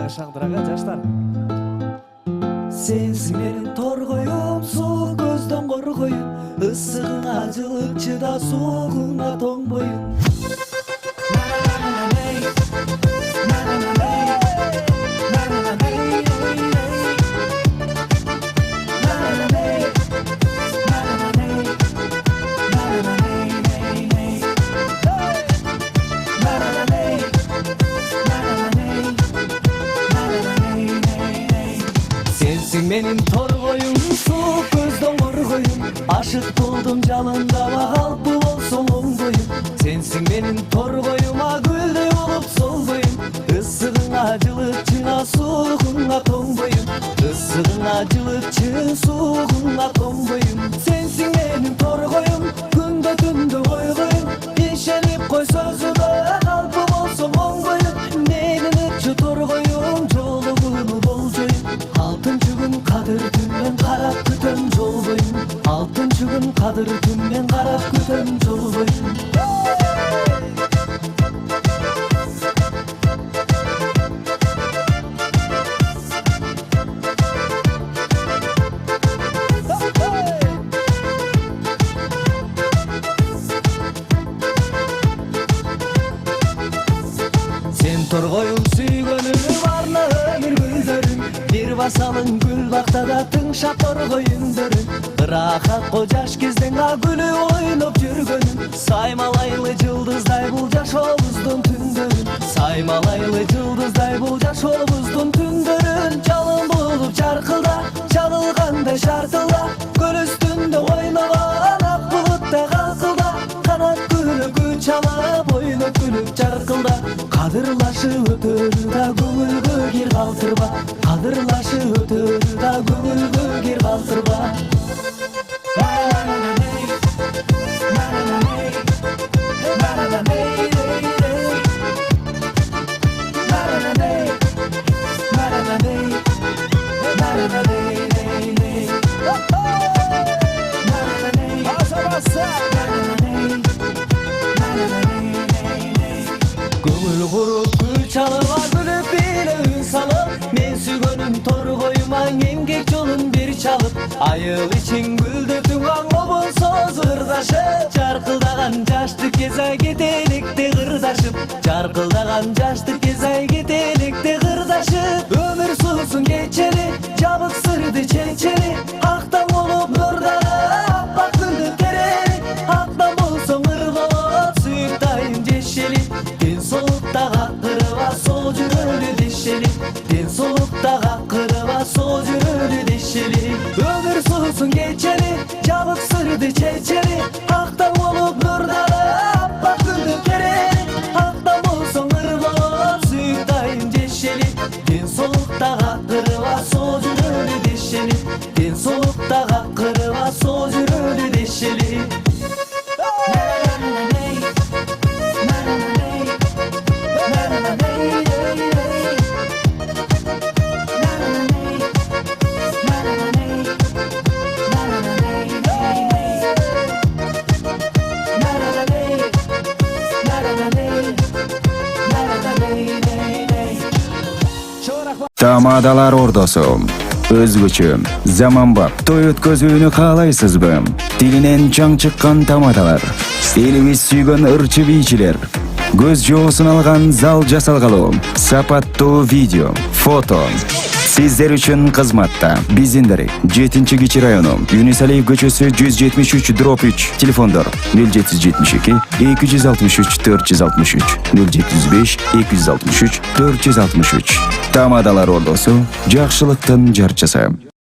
дагы шаңдырага жаштар. Sensin benim torgoyum, soğuk gözden korkoyum. Issığına acılık çıda, soğuğuna tomboyum. Sensin benim torgoyum, soğuk gözden korkoyum. Aşık buldum canında vakal bu olsun ongoyum. Sensin benim torgoyuma gülde olup solgoyum. Issığın acılıkçına, soğuğuna tomboyum. Issığın acılıkçı, soğuğuna tomboyum. Sensin benim torgoyum, günde tünde koygoyum. İşenip koy sözüne, kalbim olsun ongoyum. Neylin ıçı torgoyum, jolugunu bolcoyum. Altıncı gün kadır tümden karap kütem jol boyum. Altıncı gün kadır tümden karap kütem jol boyum. Sen torgoyum süygönüm varna ömür gülderim. Bir basalın gül baktada tыңшап torgoyum dörüm. Rahat kocaş кезден gülü oynop жүргөнüm. Saymalaylı yıldızday bul jaş obuzdun tündörün. Saymalaylı yıldızday bul jaş obuzdun tündörün. Çalın bulup çarkılda, çalılganda şarkılda. Göl üstünde oynagan ak bulutta kalkılda. Kanat gülü çalap oynop gülüp çarkılda. Kadırlaşı ötür da gönül gir kaltırba. Kadırlaşı ötür da gönül gir kaltırba. Gönül kurup gül çalıma gülüp bile ün salıp. Men sügönüm torgoyuma emgek jolun bir çalıp. Ayıl için güldü tüңan obun soz ırdaşı. Çarkıldagan jaşты keza ketelikte kırdaşım. Çarkıldagan jaşты keza ketelikte kırdaşım. Ömür susun geçeli, jabık sırdı çeçeli. Aktan olup nurdara, appak güldü tereli. Aktan bolsоң ırgop, suyuktayım jeşeli. Den soğukta kakkırıva, sol jürölü deşeli. Den soğukta kakkırıva, sol jürölü deşeli. Ömür susun geçeli, jabık sırdı çeçeli. Aktan olup nurdara, appak güldü tereli. Aktan bolsоң ırgop, suyuktayım jeşeli. Den soğukta kakkırıva, sol jürölü deşeli. Den soğukta kakkırıva, sol jürölü deşeli. Tamadalar ordosu. Özgüçü, zamanbap, toy ötközүүnü kalaysızbı? Dilinen çaң çıkkan tamadalar. Elimiz süygön ırçı biyçiler. Göz joğusun algan zal jasalgalı. Sapattуу video, foto. Sizler üçün kızmatta. Bizinderi, 7-Keçи rayonu, Юнусалиев көчөсү 173/3. Telefondor 0772 263 463 075 263 463. Tamadalar ordosu, жакшылыктын жарчысы.